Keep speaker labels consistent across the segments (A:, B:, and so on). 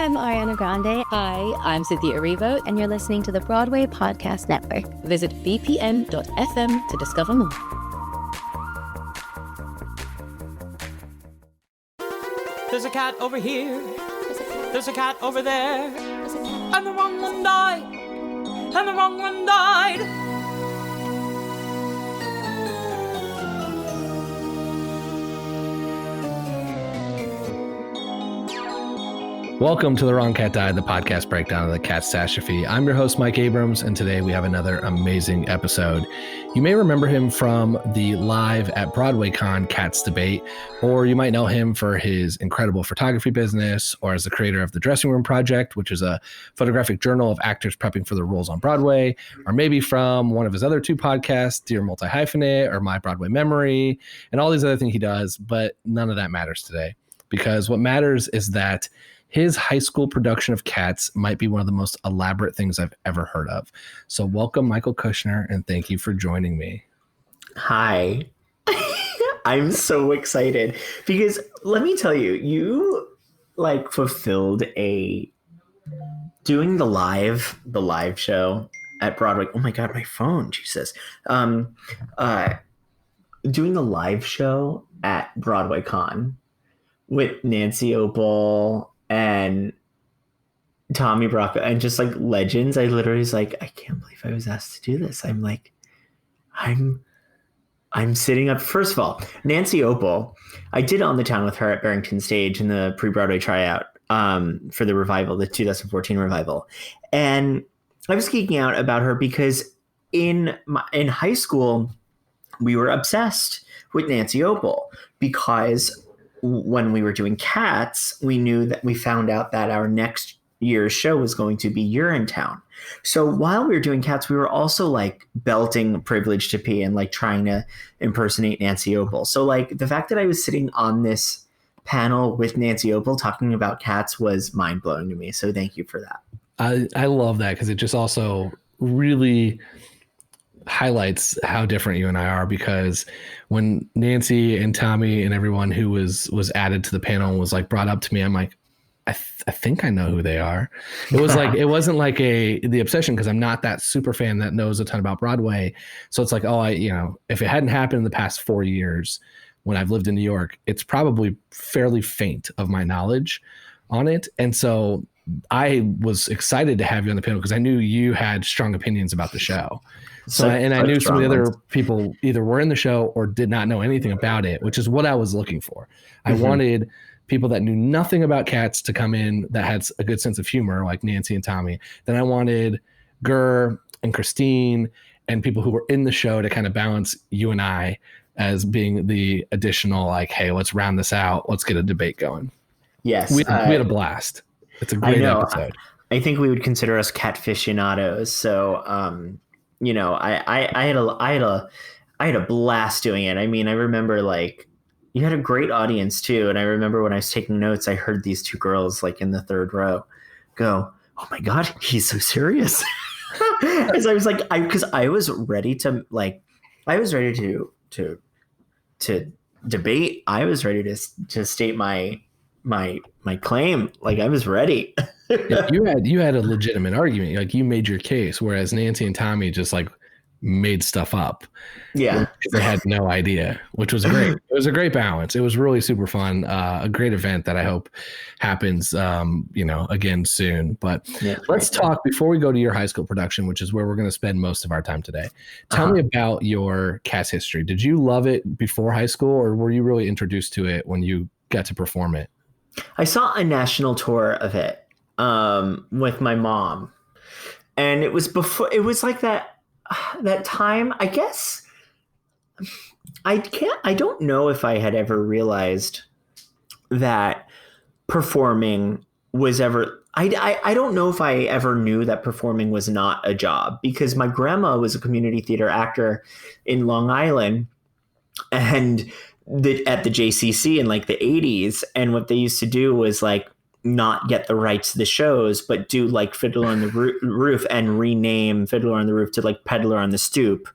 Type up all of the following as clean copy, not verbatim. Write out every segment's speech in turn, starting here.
A: I'm Ariana Grande.
B: Hi, I'm Cynthia Erivo.
A: And you're listening to the Broadway Podcast Network.
B: Visit bpn.fm to discover more.
C: There's a cat over here. There's a cat over there. And the wrong one died. And the wrong one died.
D: Welcome to The Wrong Cat Died, the podcast breakdown of the catastrophe. I'm your host, Mike Abrams, and today we have another amazing episode. You may remember him from the live at Broadway Con Cats Debate, or you might know him for his incredible photography business, or as the creator of the Dressing Room Project, which is a photographic journal of actors prepping for their roles on Broadway, or maybe from one of his other two podcasts, Dear Multi-Hyphenate, or My Broadway Memory, and all these other things he does, but none of that matters today, because what matters is that his high school production of Cats might be one of the most elaborate things I've ever heard of. So welcome, Michael Kushner, and thank you for joining me.
E: Hi. I'm so excited because let me tell you, you fulfilled doing the live show at Broadway. Oh my God, my phone, Jesus. Doing the live show at Broadway Con with Nancy Opal and Tommy Bracco and just like legends. I literally was like, I can't believe I was asked to do this. I'm like, I'm sitting up. First of all, Nancy Opal, I did On the Town with her at Barrington Stage in the pre-Broadway tryout for the revival, the 2014 revival. And I was geeking out about her because in high school, we were obsessed with Nancy Opal because when we were doing Cats, we found out that our next year's show was going to be Urinetown. So while we were doing Cats, we were also like belting Privilege to Pee and like trying to impersonate Nancy Opal. So like the fact that I was sitting on this panel with Nancy Opal talking about Cats was mind blowing to me. So thank you for that.
D: I love that because it just also really highlights how different you and I are, because when Nancy and Tommy and everyone who was added to the panel was like brought up to me, I'm like, I think I know who they are. It was like, it wasn't like the obsession, because I'm not that super fan that knows a ton about Broadway. So it's like, if it hadn't happened in the past 4 years when I've lived in New York, it's probably fairly faint of my knowledge on it. And so I was excited to have you on the panel because I knew you had strong opinions about the show. I knew some of the other people either were in the show or did not know anything about it, which is what I was looking for. I wanted people that knew nothing about Cats to come in that had a good sense of humor, like Nancy and Tommy. Then I wanted Gurr and Christine and people who were in the show to kind of balance you and I as being the additional, like, hey, let's round this out. Let's get a debate going.
E: Yes.
D: We had a blast. It's a great episode.
E: I think we would consider us catfissionados. So, I had a blast doing it. I mean, I remember like you had a great audience too. And I remember when I was taking notes, I heard these two girls like in the third row go, "Oh my God, he's so serious." Because I was like, because I was ready to debate. I was ready to state my claim. Like I was ready.
D: Yeah, you had a legitimate argument. Like you made your case, whereas Nancy and Tommy just like made stuff up.
E: Yeah,
D: they had no idea, which was great. It was a great balance. It was really super fun. A great event that I hope happens, again soon. But let's talk before we go to your high school production, which is where we're going to spend most of our time today. Tell me about your Cats history. Did you love it before high school, or were you really introduced to it when you got to perform it?
E: I saw a national tour of it with my mom, and it was before. It was like that time. I guess I don't know if I had ever realized that performing was ever. I don't know if I ever knew that performing was not a job, because my grandma was a community theater actor in Long Island, and at the JCC in like the 80s. And what they used to do was like not get the rights to the shows, but do like Fiddler on the Roof and rename Fiddler on the Roof to like Peddler on the Stoop.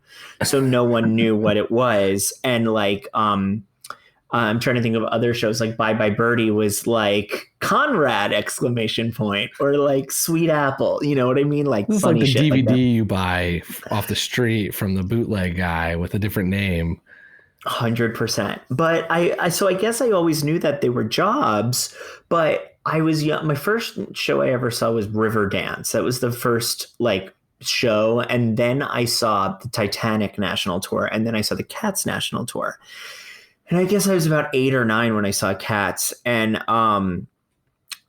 E: So no one knew what it was. And like, I'm trying to think of other shows like Bye Bye Birdie was like Conrad ! Or like Sweet Apple. You know what I mean? Like
D: This is
E: funny
D: like the
E: shit
D: DVD
E: like that.
D: you buy off the street from the bootleg guy with a different name.
E: 100%. But so I guess I always knew that they were jobs, but I was young. My first show I ever saw was Riverdance. That was the first like show. And then I saw the Titanic National Tour, and then I saw the Cats National Tour. And I guess I was about 8 or 9 when I saw Cats. And I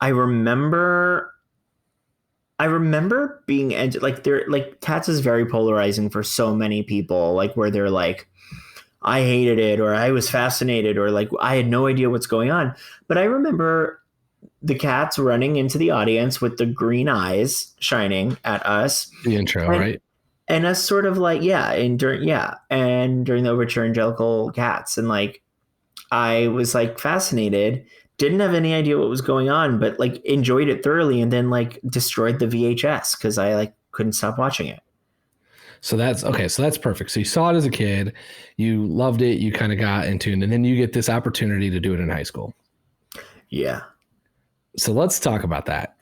E: remember being like, they're like, Cats is very polarizing for so many people, like where they're like, I hated it, or I was fascinated, or like I had no idea what's going on. But I remember the Cats running into the audience with the green eyes shining at us.
D: The intro, right?
E: And us sort of like, and during the overture, Angelical Cats. And like, I was like fascinated, didn't have any idea what was going on, but like enjoyed it thoroughly, and then like destroyed the VHS because I like couldn't stop watching it.
D: So that's okay. So that's perfect. So you saw it as a kid, you loved it, you kind of got into it, and then you get this opportunity to do it in high school.
E: Yeah.
D: So let's talk about that.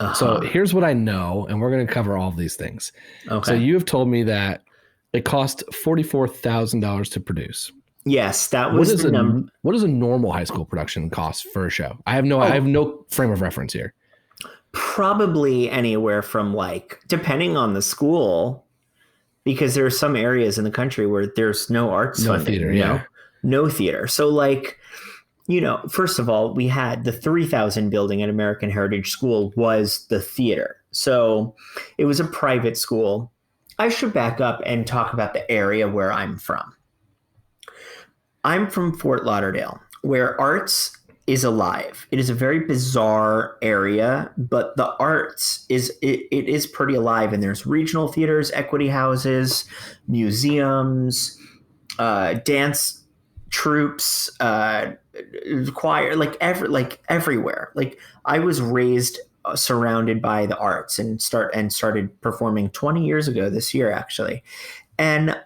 E: Uh-huh.
D: So here's what I know, and we're going to cover all of these things.
E: Okay.
D: So you have told me that it cost $44,000 to produce.
E: Yes, that was the number.
D: What does a normal high school production cost for a show? I have no frame of reference here.
E: Probably anywhere from like, depending on the school, because there are some areas in the country where there's no arts funding,
D: theater,
E: no theater. So like, first of all, we had the 3000 building at American Heritage School was the theater. So it was a private school. I should back up and talk about the area where I'm from. I'm from Fort Lauderdale, where arts is alive. It is a very bizarre area, but the arts it is pretty alive. And there's regional theaters, equity houses, museums, dance troupes, choir, like everywhere. Like I was raised surrounded by the arts and started performing 20 years ago this year, actually. And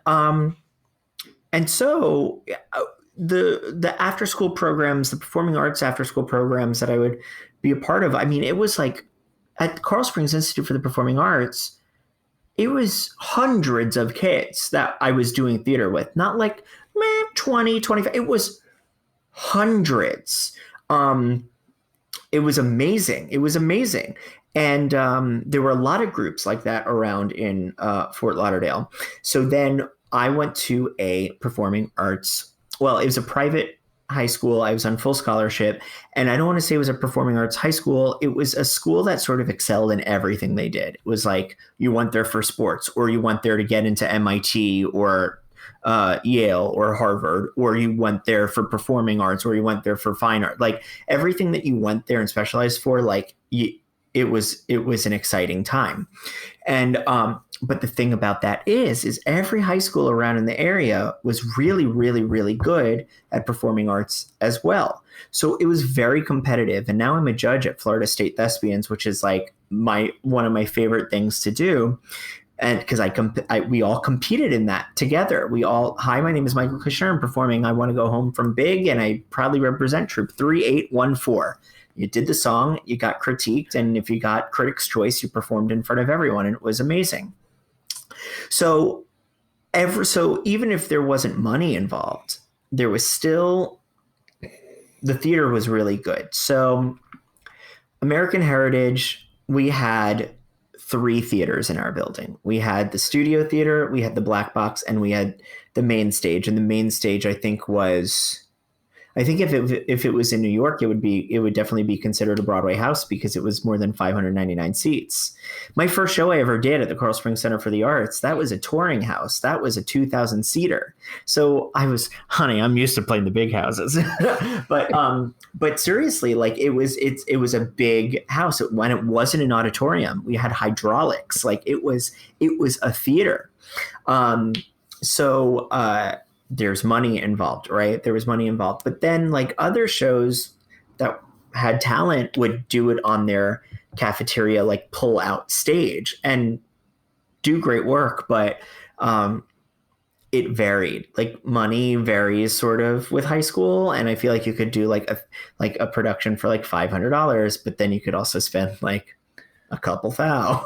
E: so the after school programs, the performing arts after school programs that I would be a part of, I mean, it was like at Carl Springs Institute for the Performing Arts, it was hundreds of kids that I was doing theater with, not like 20, 25. It was hundreds. It was amazing. And there were a lot of groups like that around in Fort Lauderdale. So then I went to a performing arts. Well, it was a private high school. I was on full scholarship. And I don't want to say it was a performing arts high school. It was a school that sort of excelled in everything they did. It was like you went there for sports, or you went there to get into MIT or Yale or Harvard, or you went there for performing arts, or you went there for fine art. Like everything that you went there and specialized for, like it was an exciting time. And but the thing about that is every high school around in the area was really, really, really good at performing arts as well. So it was very competitive. And now I'm a judge at Florida State Thespians, which is like one of my favorite things to do. And because we all competed in that together. Hi, my name is Michael Kushner. I'm performing I Want to Go Home from Big, and I proudly represent Troop 3814. You did the song, you got critiqued, and if you got Critics' Choice, you performed in front of everyone, and it was amazing. So even if there wasn't money involved, there was still, the theater was really good. So American Heritage, we had 3 theaters in our building. We had the studio theater, we had the black box, and we had the main stage. And the main stage, I think if it was in New York, it would definitely be considered a Broadway house because it was more than 599 seats. My first show I ever did at the Carl Springs Center for the Arts, that was a touring house. That was a 2,000 seater. So I'm used to playing the big houses. But seriously, like it was a big house. When it wasn't an auditorium, we had hydraulics. Like it was a theater. There's money involved, right? There was money involved. But then like other shows that had talent would do it on their cafeteria, like pull out stage and do great work. But it varied. Like money varies sort of with high school, and I feel like you could do like a production for like $500, but then you could also spend like a couple thou.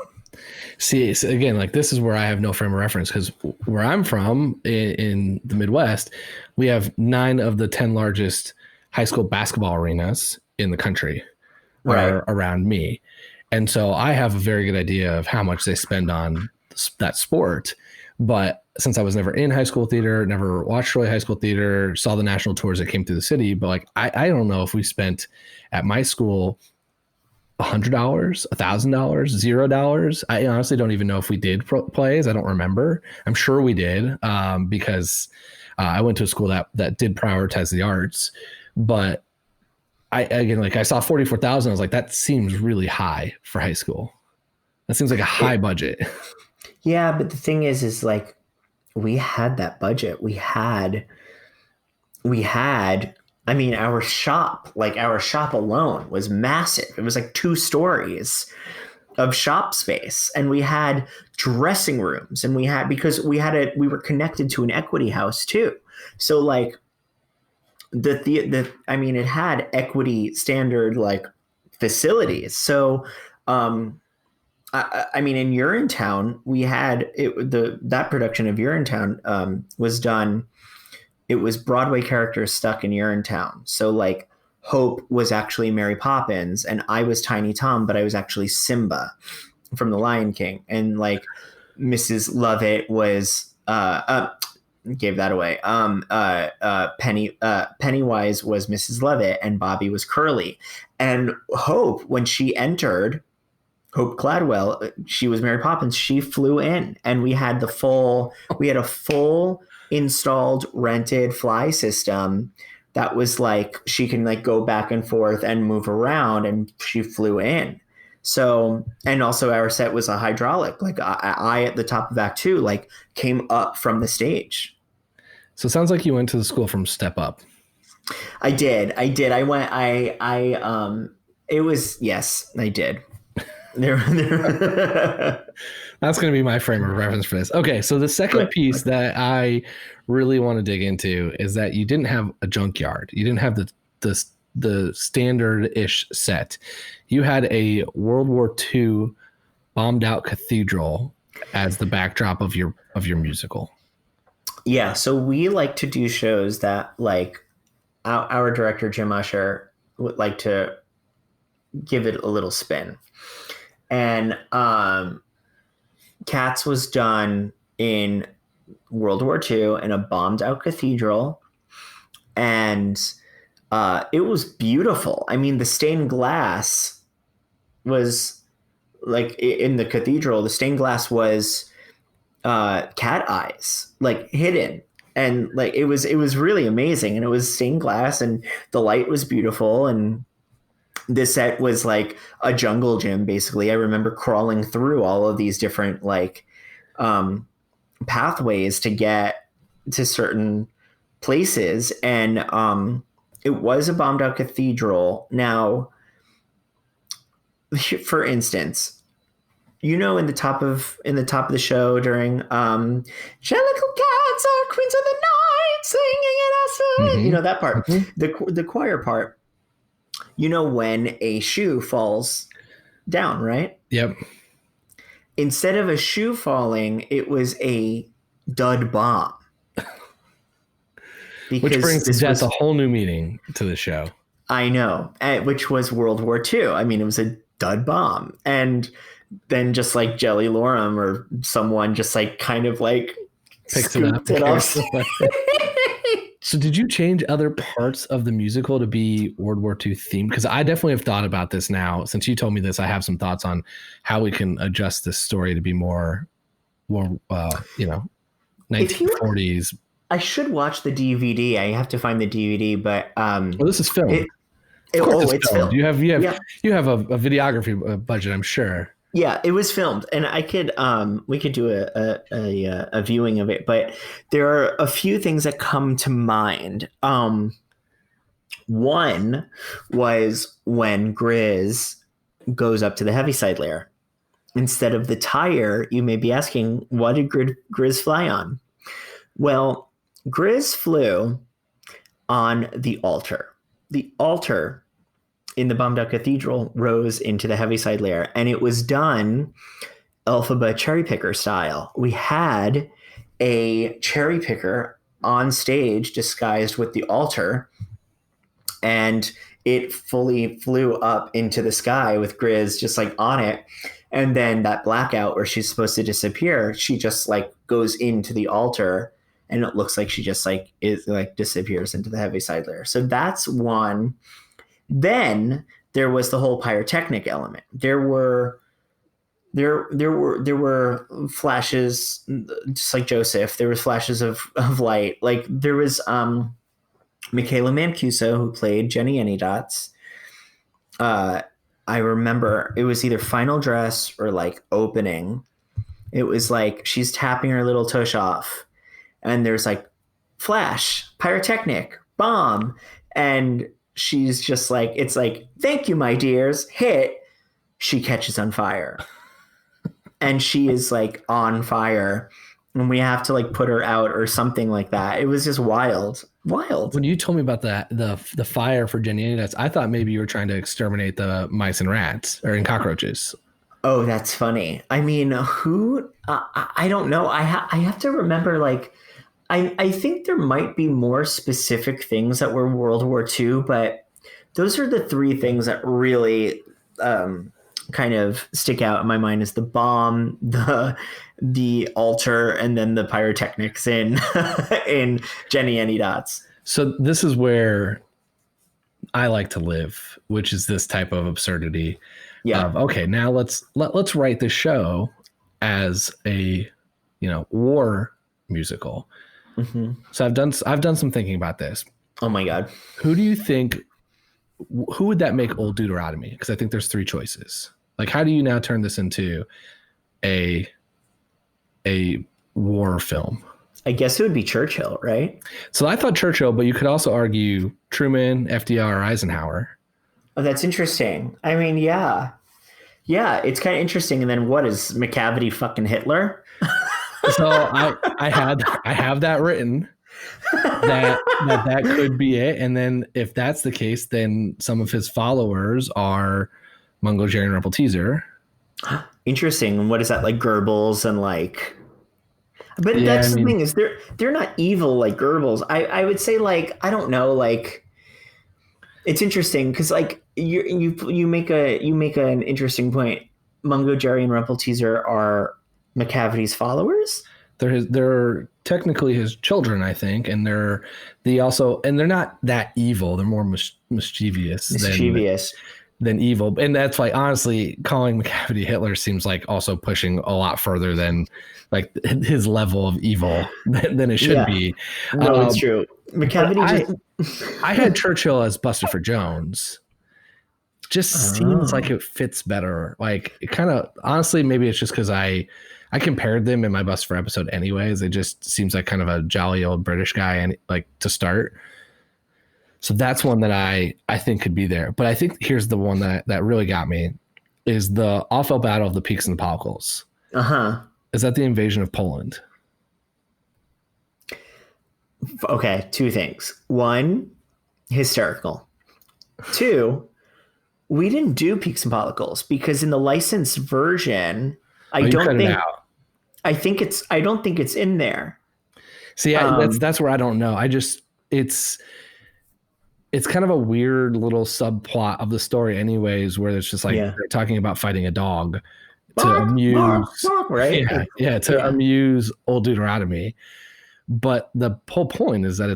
D: See, so again, like this is where I have no frame of reference, because where I'm from in the Midwest, we have 9 of the 10 largest high school basketball arenas in the country are around me. And so I have a very good idea of how much they spend on that sport. But since I was never in high school theater, never watched really high school theater, saw the national tours that came through the city, but like I don't know if we spent at my school $100, $1,000, $0. I honestly don't even know if we did plays. I don't remember. I'm sure we did because I went to a school that did prioritize the arts. But I saw 44,000. I was like, that seems really high for high school. That seems like a high budget.
E: Yeah, but the thing is like we had that budget. We had. I mean, our shop alone was massive. It was like 2 stories of shop space, and we had dressing rooms, and we were connected to an equity house too. So like it had equity standard like facilities. So, in Urinetown, we had that production of Urinetown was done. It was Broadway characters stuck in Urinetown. So like Hope was actually Mary Poppins, and I was Tiny Tom, but I was actually Simba from The Lion King. And like Mrs. Lovett was gave that away. Pennywise was Mrs. Lovett, and Bobby was Curly. And Hope, when she entered, Hope Gladwell, she was Mary Poppins. She flew in, and we had a full installed rented fly system that was like she can like go back and forth and move around, and she flew in. So, and also our set was a hydraulic, like I at the top of Act 2 like came up from the stage.
D: So it sounds like you went to the school from Step Up.
E: I did. I went. It was, yes, I did.
D: That's going to be my frame of reference for this. Okay, so the second piece that I really want to dig into is that you didn't have a junkyard. You didn't have the standard-ish set. You had a World War II bombed-out cathedral as the backdrop of your musical.
E: Yeah, so we like to do shows that like our director Jim Usher would like to give it a little spin. And Cats was done in World War II in a bombed out cathedral, and it was beautiful. I mean, the stained glass was like in the cathedral, the stained glass was cat eyes, like hidden. And like it was really amazing, and it was stained glass, and the light was beautiful, and the set was like a jungle gym, basically. I remember crawling through all of these different like pathways to get to certain places, and it was a bombed out cathedral. Now, for instance, in the top of the show during Jellicle Cats are queens of the night singing in us,
D: Mm-hmm.
E: That part,
D: Mm-hmm.
E: the choir part. When a shoe falls down, right?
D: Yep.
E: Instead of a shoe falling, it was a dud bomb.
D: Which brings a whole new meaning to the show.
E: I know, which was World War II. I mean, it was a dud bomb. And then just like Jelly Lorem or someone just like kind of like
D: picks it off. So did you change other parts of the musical to be World War II themed? Because I definitely have thought about this now. Since you told me this, I have some thoughts on how we can adjust this story to be more 1940s.
E: I should watch the DVD. I have to find the DVD, but
D: this is filmed. It's filmed. You have a videography budget, I'm sure.
E: Yeah, it was filmed, and I could we could do a viewing of it, but there are a few things that come to mind. One was when Grizz goes up to the Heaviside lair. Instead of the tire, you may be asking, what did Grizz fly on? Well, Grizz flew on the altar. The altar in the bombed out cathedral rose into the Heaviside layer, and it was done Elphaba cherry picker style. We had a cherry picker on stage disguised with the altar, and it fully flew up into the sky with Grizz just like on it. And then that blackout where she's supposed to disappear, she just like goes into the altar, and it looks like she just like disappears into the Heaviside layer. So that's one. Then there was the whole pyrotechnic element. There were flashes, just like Joseph. There was flashes of light. Like there was Michaela Mancuso, who played Jenny Anydots. I remember it was either final dress or like opening. It was like she's tapping her little tush off, and there's like flash, pyrotechnic, bomb, and she's just like, it's like, thank you, my dears, hit. She catches on fire, and she is like on fire, and we have to like put her out or something like that. It was just wild.
D: When you told me about that, the fire for Jenny Anydots, I thought maybe you were trying to exterminate the mice and rats and cockroaches.
E: Oh, that's funny. I mean, who? I don't know. I have to remember. Like, I think there might be more specific things that were World War II, but those are the three things that really kind of stick out in my mind: is the bomb, the altar, and then the pyrotechnics in in Jenny Anydots.
D: So this is where I like to live, which is this type of absurdity. Yeah. Okay, now let's write the show as a war musical. Mm-hmm. So I've done some thinking about this.
E: Oh my God.
D: Who do you think? Who would that make Old Deuteronomy? Because I think there's three choices. Like, how do you now turn this into a war film?
E: I guess it would be Churchill, right?
D: So I thought Churchill, but you could also argue Truman, FDR, Eisenhower.
E: Oh, that's interesting. I mean, yeah, it's kind of interesting. And then what is McCavity fucking Hitler?
D: So I have that written that could be it. And then if that's the case, then some of his followers are Mungo, Jerry, and Rumpelteazer.
E: Interesting. And what is that, like Goebbels and like? But that's the thing, is they're not evil like Goebbels. I would say, like, I don't know, like, it's interesting because like you make an interesting point. Mungo, Jerry, and Rumpelteazer are McCavity's followers.
D: They're technically his children, I think, and they're not that evil. They're more mischievous than evil. And that's why, honestly, calling McCavity Hitler seems like also pushing a lot further than like his level of evil than it should be.
E: No, it's true. McCavity
D: I had Churchill as Buster for Jones. Just seems like it fits better. Like, it kind of, honestly, maybe it's just because I compared them in my Buster for episode anyways. It just seems like kind of a jolly old British guy, and like to start. So that's one that I think could be there. But I think here's the one that really got me is the awful battle of the Peaks and the Palkals.
E: Uh-huh.
D: Is that the invasion of Poland?
E: Okay, two things. One, hysterical. Two, we didn't do Peaks and Palkals because in the licensed version, I don't think it's in there.
D: See, that's where I don't know. It's kind of a weird little subplot of the story anyways, where it's just like they're talking about fighting a dog to amuse,
E: right?
D: To amuse Old Deuteronomy. But the whole point is that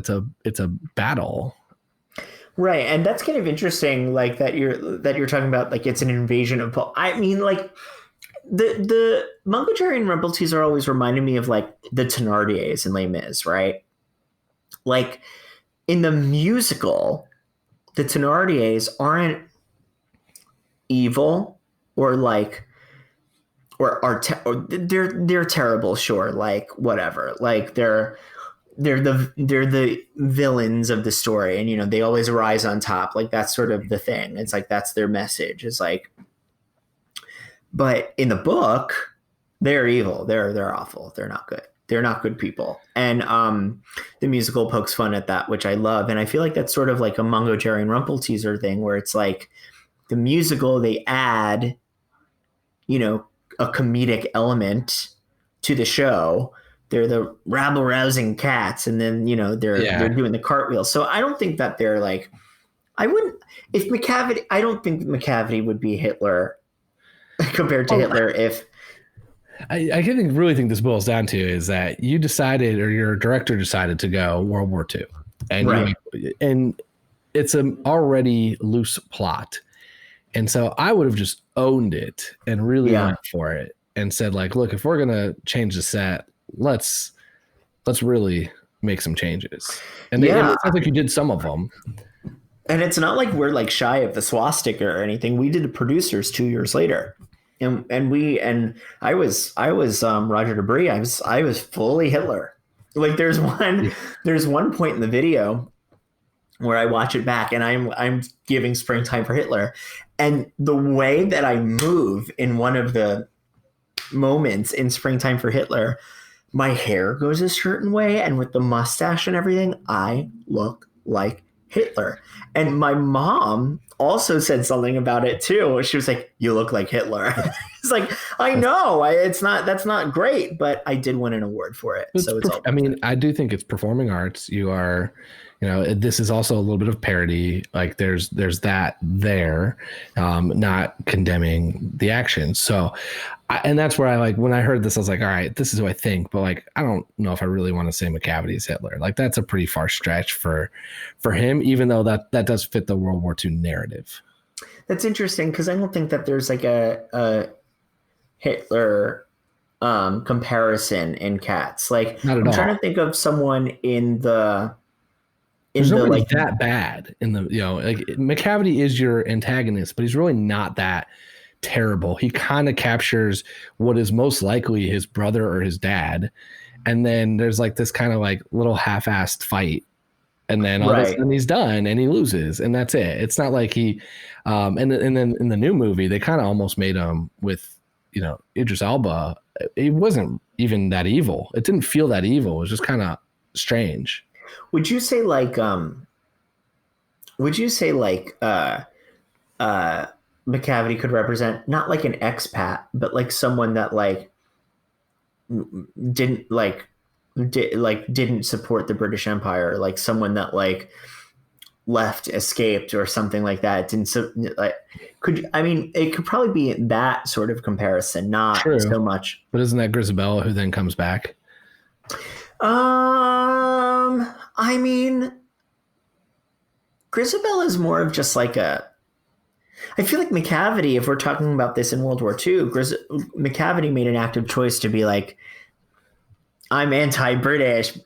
D: it's a battle.
E: Right. And that's kind of interesting, like that you're talking about, like, it's an invasion of I mean, like, the Mungo, Jerry, and Rumpelteazer always reminded me of like the Thénardiers in Les Mis, right? Like, in the musical, the Thénardiers aren't evil or like, or they're terrible, sure, like whatever, like they're the villains of the story, and they always rise on top, like that's sort of the thing. It's like that's their message. It's like, but in the book, they're evil. They're awful. They're not good. They're not good people. And the musical pokes fun at that, which I love. And I feel like that's sort of like a Mungo, Jerry, and Rumpelteazer thing, where it's like the musical, they add, you know, a comedic element to the show. They're the rabble-rousing cats, and then, you know, they're doing the cartwheel. So I don't think that they're like, I don't think Macavity would be Hitler compared to Hitler if...
D: I really think this boils down to is that you decided, or your director decided, to go World War II. And,
E: right.
D: And it's an already loose plot. And so I would have just owned it and really went for it and said, like, look, if we're going to change the set, let's really make some changes. And it sounds like you did some of them.
E: And it's not like we're like shy of the swastika or anything. We did the producers 2 years later. And I was Roger Debris. I was fully Hitler. Like there's one point in the video where I watch it back and I'm giving Springtime for Hitler. And the way that I move in one of the moments in Springtime for Hitler, my hair goes a certain way. And with the mustache and everything, I look like Hitler. And my mom also said something about it too. She was like, "You look like Hitler." It's like, I know that's not great, but I did win an award for it. So it's all
D: I do think it's performing arts. You are, you know, this is also a little bit of parody. Like there's that there, not condemning the action. So, and that's where I like, when I heard this, I was like, all right, this is who I think, but like, I don't know if I really want to say Macavity is Hitler. Like that's a pretty far stretch for him, even though that does fit the World War II narrative.
E: That's interesting, because I don't think that there's like a Hitler comparison in Cats. Like I'm trying to think of someone
D: There's nobody like that bad in the, you know, like Macavity is your antagonist, but he's really not that terrible. He kind of captures what is most likely his brother or his dad, and then there's like this kind of like little half-assed fight, and then all of a sudden he's done and he loses, and that's it. It's not like he and then in the new movie they kind of almost made him with, you know, Idris Elba. It wasn't even that evil. It didn't feel that evil. It was just kind of strange.
E: Would you say like Macavity could represent not like an expat, but like someone that didn't support the British Empire, like someone that like left, escaped, or something like that? It could probably be that sort of comparison, not so much.
D: But isn't that Grisabella who then comes back?
E: I mean, Grisabella is more of just like I feel like Macavity, if we're talking about this in World War II, Macavity made an active choice to be like, I'm anti-British,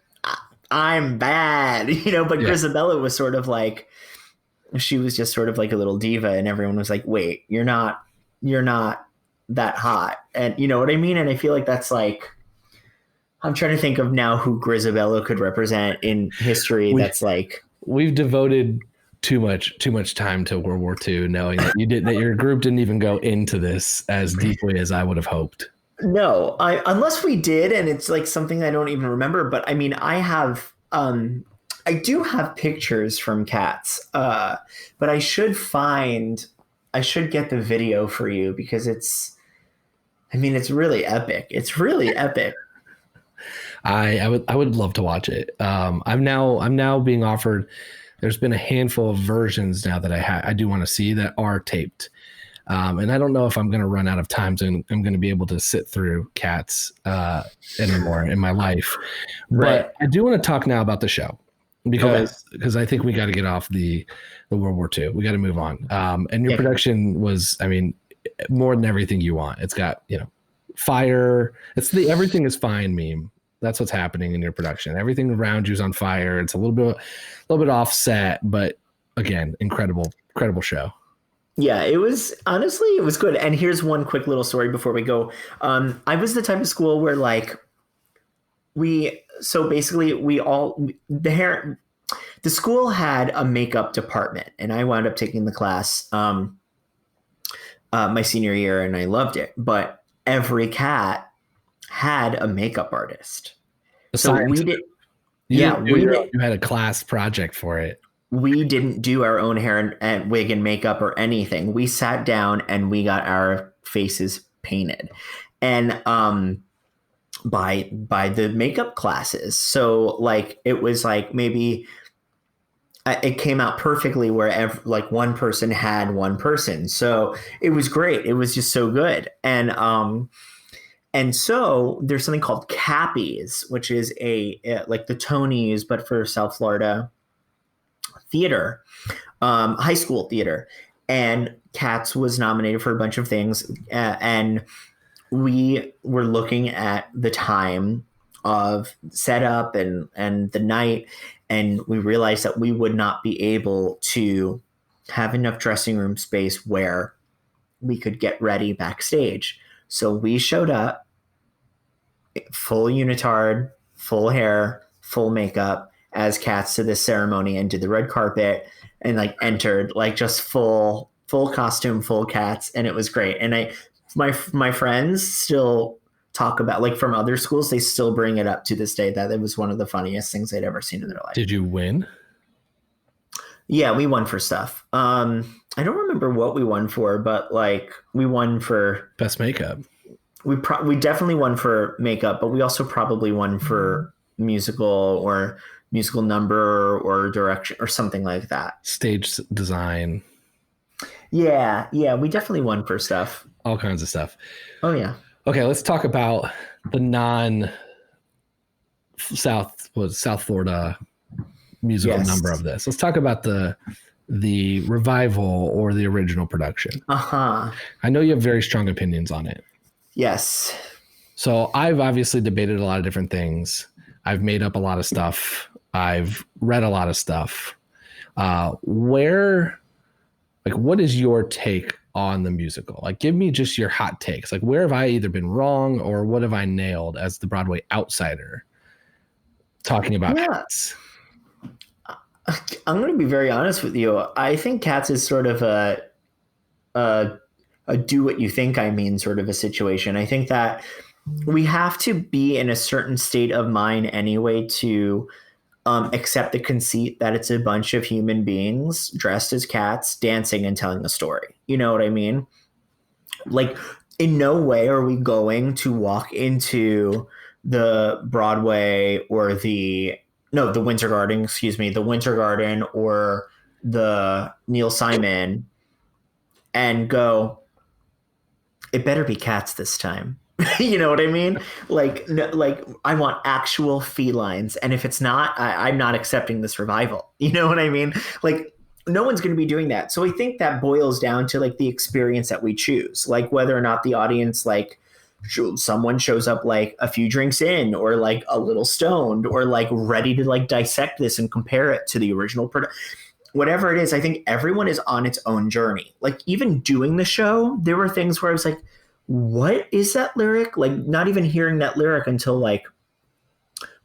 E: I'm bad, you know, but Grisabella was sort of like, she was just sort of like a little diva, and everyone was like, wait, you're not that hot. And you know what I mean? And I feel like that's like, I'm trying to think of now who Grisabella could represent in history.
D: We've devoted too much time to World War II, knowing that your group didn't even go into this as deeply as I would have hoped.
E: No, unless we did, and it's like something I don't even remember. But I mean, I do have pictures from Cats, but I should get the video for you, because it's really epic. It's really epic.
D: I would love to watch it. I'm now being offered. There's been a handful of versions now that I do want to see that are taped, and I don't know if I'm going to run out of time, so I'm going to be able to sit through Cats anymore in my life.
E: Right.
D: But I do want to talk now about the show, because I think we got to get off the World War II. We got to move on. And your production was, I mean, more than everything you want. It's got, you know, fire. It's the everything is fine meme. That's what's happening in your production. Everything around you is on fire. It's a little bit offset, but again, incredible show.
E: Yeah, it was good. And here's one quick little story before we go. I was the type of school where like the school had a makeup department, and I wound up taking the class my senior year, and I loved it. But every cat had a makeup artist. So we did.
D: You had a class project for it.
E: We didn't do our own hair and wig and makeup or anything. We sat down and we got our faces painted, and by the makeup classes. So like it was like maybe it came out perfectly where like one person had one person. So it was great. It was just so good. And so there's something called Cappies, which is a like the Tonys, but for South Florida theater, high school theater. And Cats was nominated for a bunch of things. And we were looking at the time of setup and the night. And we realized that we would not be able to have enough dressing room space where we could get ready backstage. So we showed up, full unitard, full hair, full makeup as Cats to this ceremony and did the red carpet and like entered like just full costume, full Cats. And it was great. And my friends still talk about, like from other schools, they still bring it up to this day that it was one of the funniest things they'd ever seen in their life.
D: Did you win?
E: Yeah, we won for stuff. I don't remember what we won for, but like we won for
D: best makeup.
E: We definitely won for makeup, but we also probably won for musical number or direction or something like that.
D: Stage design.
E: Yeah, we definitely won for stuff.
D: All kinds of stuff.
E: Oh yeah.
D: Okay, let's talk about the South Florida musical number of this. Let's talk about the revival or the original production.
E: Uh-huh.
D: I know you have very strong opinions on it.
E: Yes.
D: So I've obviously debated a lot of different things. I've made up a lot of stuff. I've read a lot of stuff. What is your take on the musical? Like, give me just your hot takes. Like, where have I either been wrong or what have I nailed as the Broadway outsider talking about Cats?
E: I'm going to be very honest with you. I think Cats is sort of a do what you think I mean sort of a situation. I think that we have to be in a certain state of mind anyway to accept the conceit that it's a bunch of human beings dressed as cats dancing and telling a story. You know what I mean? Like, in no way are we going to walk into the Broadway or the Winter Garden, the Winter Garden or the Neil Simon and go, it better be Cats this time. You know what I mean? Like I want actual felines. And if it's not, I'm not accepting this revival. You know what I mean? Like, no one's going to be doing that. So I think that boils down to like the experience that we choose, like whether or not the audience, like someone shows up like a few drinks in or like a little stoned or like ready to like dissect this and compare it to the original product. Whatever it is, I think everyone is on its own journey. Like, even doing the show, there were things where I was like, what is that lyric? Like, not even hearing that lyric until like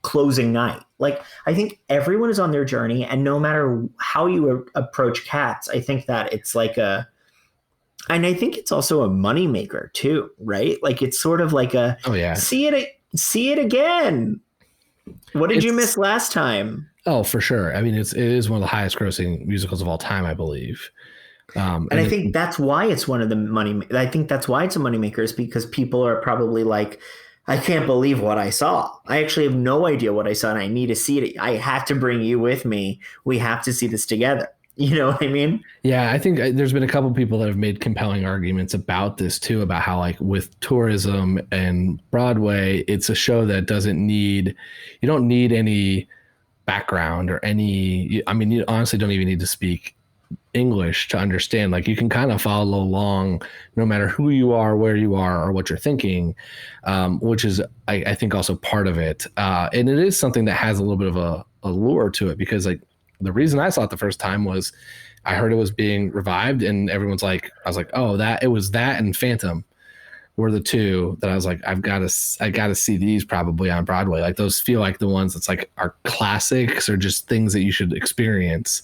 E: closing night. Like, I think everyone is on their journey, and no matter how you approach Cats, I think that it's like and I think it's also a moneymaker too, right? Like, it's sort of like see it again. What did you miss last time?
D: Oh, for sure. I mean, it is one of the highest grossing musicals of all time, I believe.
E: And I think that's why it's one of the money. I think that's why it's a moneymaker, is because people are probably like, I can't believe what I saw. I actually have no idea what I saw, and I need to see it. I have to bring you with me. We have to see this together. You know what I mean? Yeah,
D: I think there's been a couple of people that have made compelling arguments about this too, about how like with tourism and Broadway, it's a show that you don't need any background or you honestly don't even need to speak English to understand. Like, you can kind of follow along no matter who you are, where you are, or what you're thinking, which is I think also part of it. And it is something that has a little bit of a allure to it, because like the reason I saw it the first time was I heard it was being revived, and everyone's like, I was like, oh, it was that and Phantom were the two that I was like, I got to see these probably on Broadway. Like, those feel like the ones that's like are classics or just things that you should experience.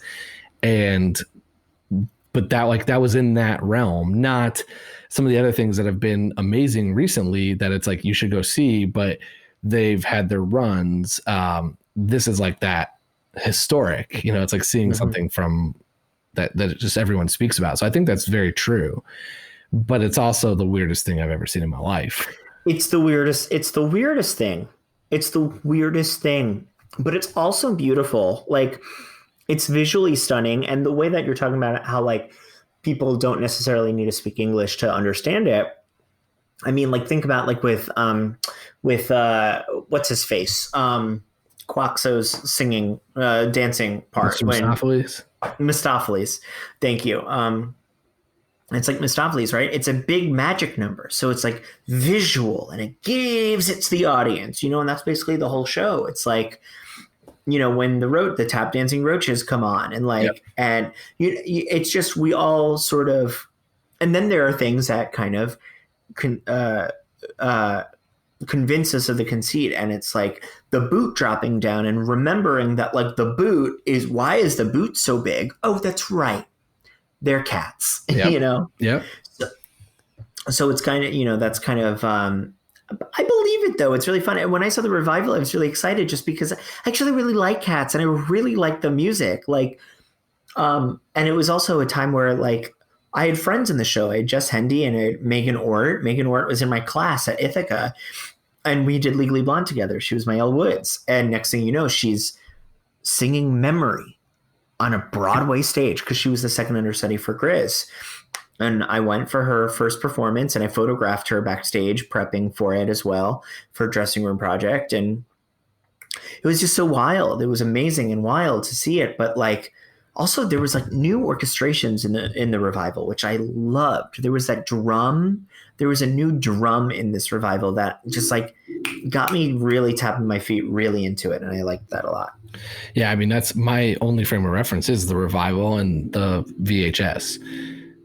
D: But that was in that realm, not some of the other things that have been amazing recently that it's like you should go see, but they've had their runs. This is like that historic, it's like seeing something from that just everyone speaks about. So I think that's very true, but it's also the weirdest thing I've ever seen in my life.
E: It's the weirdest thing. It's the weirdest thing, but it's also beautiful. Like, it's visually stunning. And the way that you're talking about it, how like people don't necessarily need to speak English to understand it. I mean, like, think about like with what's his face? Quaxo's singing, dancing part. Mistopheles. Thank you. It's like Mistopheles, right? It's a big magic number. So it's like visual and it gives it to the audience, and that's basically the whole show. It's like, when the tap dancing roaches come on and like, and it's just, we all sort of, and then there are things that kind of convince us of the conceit. And it's like the boot dropping down and remembering that like the boot is, why is the boot so big? Oh, that's right. They're cats,
D: Yeah.
E: So it's kind of, that's kind of, I believe it though. It's really fun. And when I saw the revival, I was really excited just because I actually really like cats and I really like the music. Like, and it was also a time where like I had friends in the show. I had Jess Hendy and I had Megan Ort. Megan Ort was in my class at Ithaca and we did Legally Blonde together. She was my Elle Woods. And next thing you know, she's singing Memory on a Broadway stage because she was the second understudy for Grizz. And I went for her first performance and I photographed her backstage prepping for it as well for a dressing room project. And it was just so wild. It was amazing and wild to see it. But like, also there was like new orchestrations in the revival, which I loved. There was that drum. There was a new drum in this revival that just like got me really tapping my feet really into it. And I liked that a lot.
D: Yeah. I mean, that's my only frame of reference is the revival and the VHS,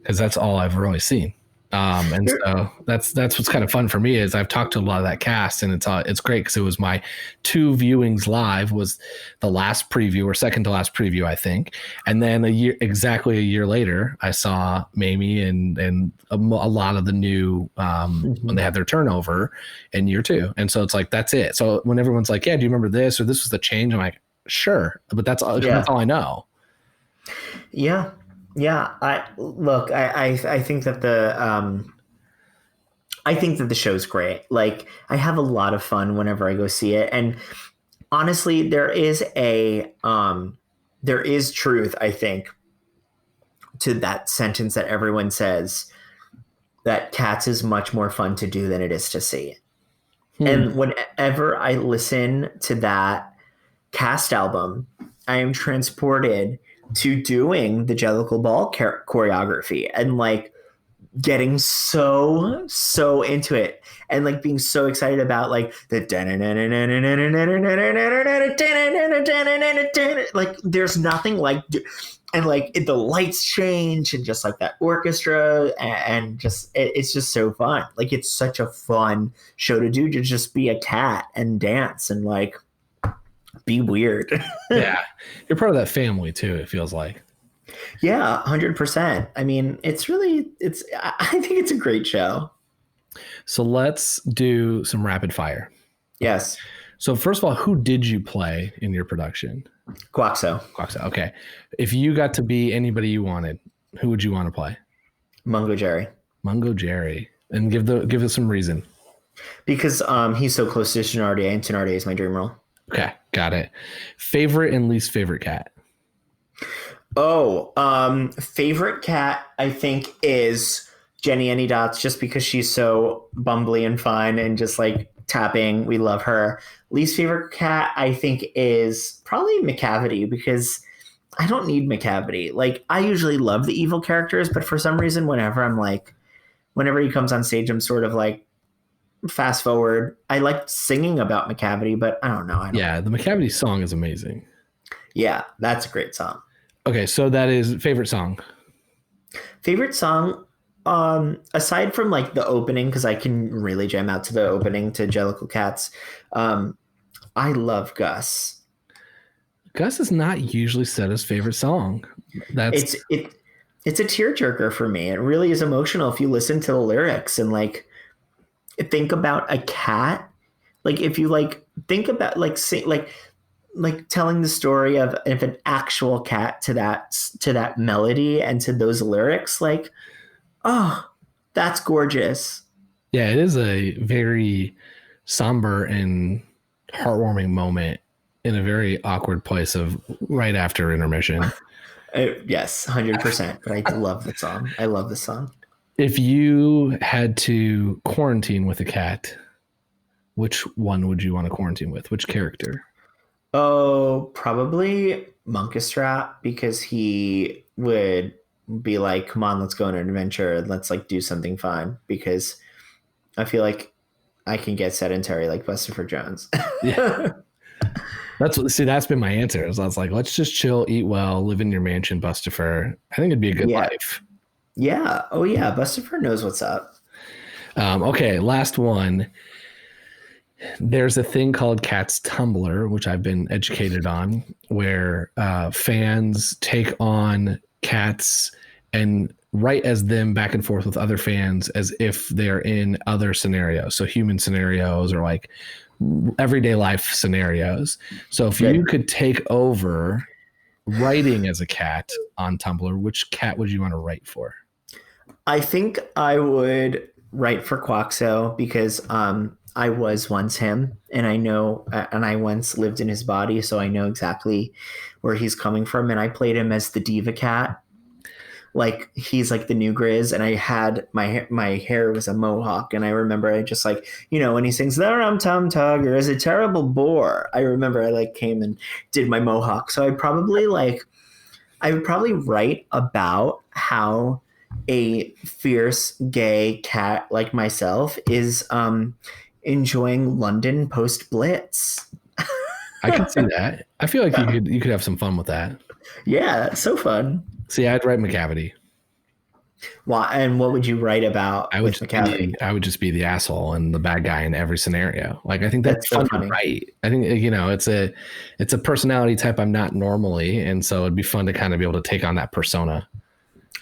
D: because that's all I've really seen. And so that's what's kind of fun for me is I've talked to a lot of that cast and it's great because it was my 2 viewings live was the last preview or second to last preview, I think. And then exactly a year later, I saw Mamie and a lot of the new, when they had their turnover in year 2. And so it's like, that's it. So when everyone's like, yeah, do you remember this? Or this was the change? I'm like, sure. But that's all I know.
E: Yeah. Yeah, I think that the show's great. Like, I have a lot of fun whenever I go see it, and honestly, there is truth, I think, to that sentence that everyone says that Cats is much more fun to do than it is to see. And whenever I listen to that cast album, I am transported to doing the Jellicle Ball choreography and like getting so into it and like being so excited about like the like there's nothing like, and like the lights change and just like that orchestra and just it's just so fun. Like, it's such a fun show to do, to just be a cat and dance and like be weird.
D: Yeah. You're part of that family too, it feels like.
E: Yeah, 100%. I mean, I think it's a great show.
D: So let's do some rapid fire.
E: Yes.
D: So first of all, who did you play in your production?
E: Quaxo.
D: Okay. If you got to be anybody you wanted, who would you want to play?
E: Mungo Jerry. And give us some reason. Because he's so close to Thenardier, and Thenardier is my dream role.
D: Okay, got it. Favorite and least favorite cat?
E: Favorite cat, I think, is Jenny Anydots, just because she's so bumbly and fun and just like tapping. We love her. Least favorite cat, I think, is probably McCavity, because I don't need McCavity. Like, I usually love the evil characters, but for some reason, whenever he comes on stage, I'm sort of like, fast forward. I like singing about McCavity, but I don't know.
D: The McCavity song is amazing.
E: Yeah, that's a great song.
D: Okay, so that is favorite song.
E: Favorite song, aside from like the opening, because I can really jam out to the opening to Jellicle Cats. I love Gus.
D: Gus is not usually said as favorite song.
E: It's a tearjerker for me. It really is emotional if you listen to the lyrics and like think about a cat Like if you like think about like say like telling the story of an actual cat to that melody and to those lyrics, like, oh, that's gorgeous.
D: Yeah, it is a very somber and heartwarming moment in a very awkward place of right after intermission.
E: Yes, 100%. But I love the song. I love the song.
D: If you had to quarantine with a cat, which one would you want to quarantine with? Which character?
E: Oh, probably Monkistrap, because he would be like, come on, let's go on an adventure. Let's like do something fun, because I feel like I can get sedentary like Buster Jones.
D: Yeah. That's been my answer. I was like, let's just chill, eat well, live in your mansion, Buster. I think it'd be a good life.
E: Yeah. Oh yeah. Buster knows what's up.
D: Okay. Last one. There's a thing called Cat's Tumblr, which I've been educated on, where fans take on cats and write as them back and forth with other fans as if they're in other scenarios. So human scenarios or like everyday life scenarios. So if you could take over writing as a cat on Tumblr, which cat would you want to write for?
E: I think I would write for Quaxo, because I was once him, and I know, and I once lived in his body, so I know exactly where he's coming from. And I played him as the diva cat. Like he's like the new Grizz, and I had my hair was a mohawk, and I remember I just like, you know, when he sings "There I'm Tom Tugger" is a terrible bore. I remember I like came and did my mohawk. So I would probably write about how a fierce gay cat like myself is enjoying London post Blitz.
D: I could see that. I feel like you could have some fun with that.
E: Yeah, so fun.
D: See, I'd write McCavity.
E: Well, and what would you write about?
D: I would just be the asshole and the bad guy in every scenario. Like I think that's fun to write. I think, you know, it's a personality type I'm not normally, and so it'd be fun to kind of be able to take on that persona.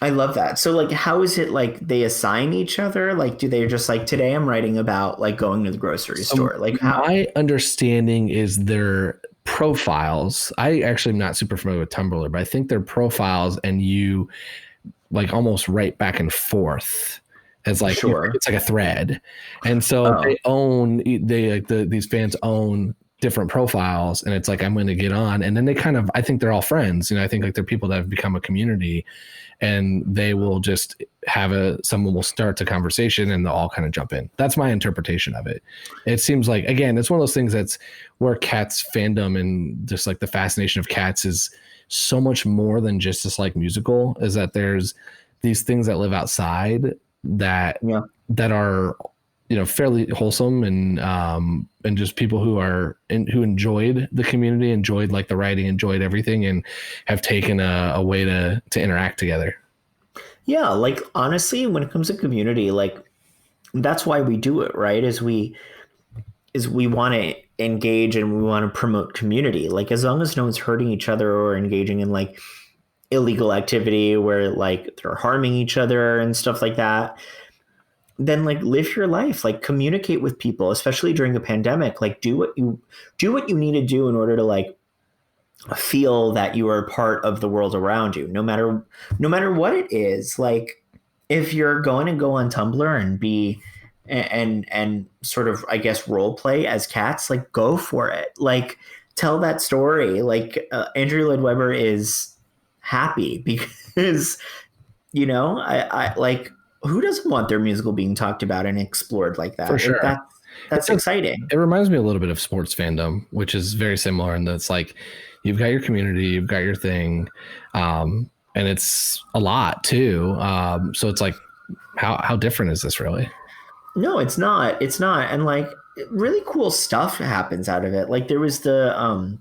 E: I love that. So like, how is it like they assign each other? Like, do they just like, today I'm writing about like going to the grocery store? Like how?
D: My understanding is their profiles. I actually am not super familiar with Tumblr, but I think their profiles, and you like almost write back and forth as like, it's like a thread. And so these fans own different profiles, and it's like, I'm going to get on. And then they kind of, I think they're all friends. You know, I think like they're people that have become a community, and they will just have someone will start the conversation and they'll all kind of jump in. That's my interpretation of it. It seems like, again, it's one of those things that's where cats fandom and just like the fascination of cats is so much more than just this like musical, is that there's these things that live outside that are, you know, fairly wholesome and just people who who enjoyed the community, enjoyed like the writing, enjoyed everything, and have taken a way to interact together.
E: Yeah. Like, honestly, when it comes to community, like that's why we do it, right? Is we want to engage and we want to promote community. Like, as long as no one's hurting each other or engaging in like illegal activity where like they're harming each other and stuff like that, then like live your life, like communicate with people, especially during a pandemic. Like do what you need to do in order to like feel that you are part of the world around you, no matter what it is. Like if you're going to go on Tumblr and be and sort of, I guess, role play as cats, like go for it. Like tell that story. Like Andrew Lloyd Webber is happy because, you know, I like, who doesn't want their musical being talked about and explored like that?
D: For sure.
E: That's exciting.
D: It reminds me a little bit of sports fandom, which is very similar. And it's like, you've got your community, you've got your thing. And it's a lot too. So it's like, how different is this really? No,
E: it's not. And like really cool stuff happens out of it. Like there was the,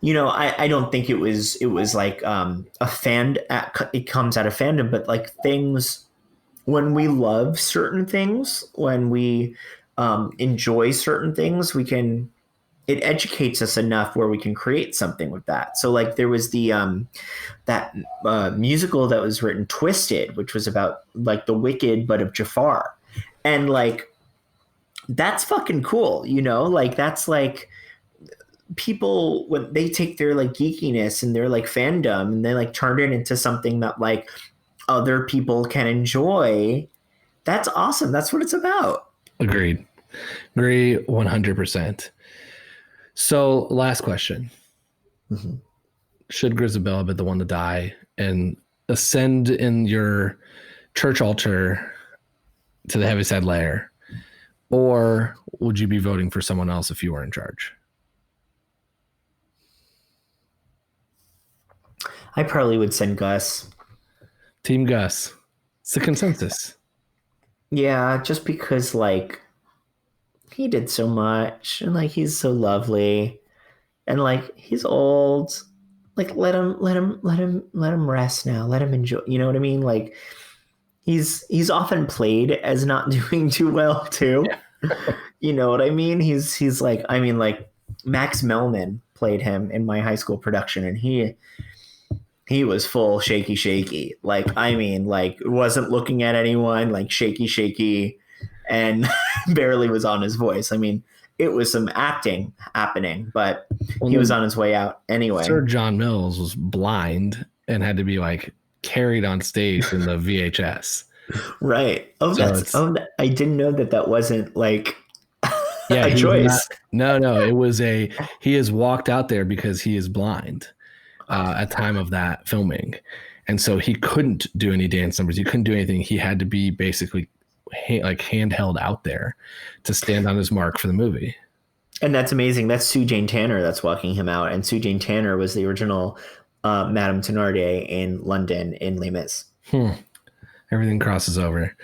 E: you know, I don't think it was like it comes out of fandom, but like things, when we love certain things, when we enjoy certain things, it educates us enough where we can create something with that. So like there was the that musical that was written, Twisted, which was about like the Wicked but of Jafar, and like that's fucking cool, you know? Like, that's like people, when they take their like geekiness and their like fandom and they like turn it into something that like other people can enjoy. That's awesome. That's what it's about.
D: Agreed. Agree 100%. So last question.
E: Mm-hmm.
D: Should Grisabella be the one to die and ascend in your church altar to the Heaviside Layer? Or would you be voting for someone else if you were in charge?
E: I probably would send Gus.
D: Team Gus. It's the consensus.
E: Yeah, just because like he did so much and like he's so lovely and like he's old. Like let him rest now. Let him enjoy. You know what I mean? Like he's often played as not doing too well too. Yeah. You know what I mean? He's like, I mean, like Max Mellman played him in my high school production, and he was full shaky. Like, I mean, like wasn't looking at anyone, like shaky, and barely was on his voice. I mean, it was some acting happening, but he was on his way out anyway.
D: Sir John Mills was blind and had to be like carried on stage in the VHS.
E: Right. I didn't know that wasn't like a choice.
D: No, it was he has walked out there because he is blind at time of that filming. And so he couldn't do any dance numbers. He couldn't do anything. He had to be basically handheld out there to stand on his mark for the movie.
E: And that's amazing. That's Sue Jane Tanner that's walking him out. And Sue Jane Tanner was the original Madame Thénardier in London in Les Mis.
D: Everything crosses over.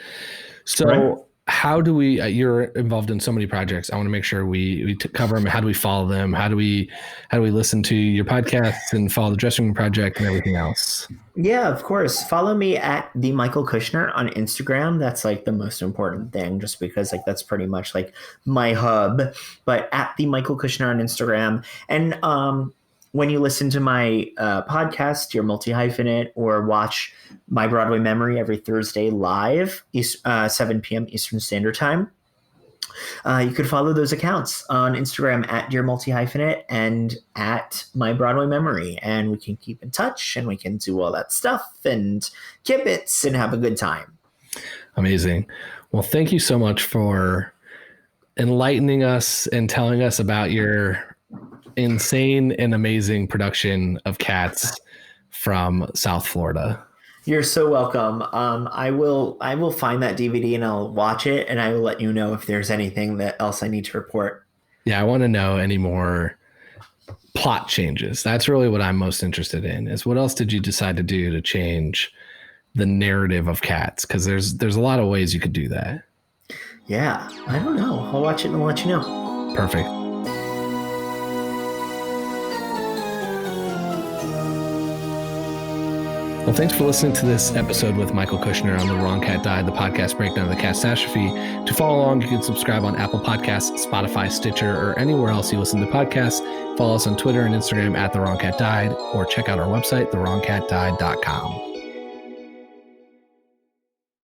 D: So right. How do we, you're involved in so many projects. I want to make sure we cover them. How do we follow them? How do we listen to your podcasts and follow the Dressing Room Project and everything else?
E: Yeah, of course. Follow me at the Michael Kushner on Instagram. That's like the most important thing, just because like that's pretty much like my hub. But at the Michael Kushner on Instagram. And when you listen to my podcast, your Multi-Hyphenate, or watch My Broadway Memory every Thursday live, 7 p.m. Eastern Standard Time, you could follow those accounts on Instagram at Dear Multi-Hyphenate and at My Broadway Memory. And we can keep in touch and we can do all that stuff and kibitz and have a good time.
D: Amazing. Well, thank you so much for enlightening us and telling us about your insane and amazing production of Cats from South Florida.
E: You're so welcome. I will find that DVD and I'll watch it, and I will let you know if there's anything else I need to report. Yeah,
D: I want to know any more plot changes. That's really what I'm most interested in, is what else did you decide to do to change the narrative of Cats? Because there's a lot of ways you could do that.
E: Yeah, I don't know. I'll watch it and I'll let you know.
D: Perfect. Well, thanks for listening to this episode with Michael Kushner on The Wrong Cat Died, the podcast breakdown of the catastrophe. To follow along, you can subscribe on Apple Podcasts, Spotify, Stitcher, or anywhere else you listen to podcasts. Follow us on Twitter and Instagram at The Wrong Cat Died, or check out our website, thewrongcatdied.com.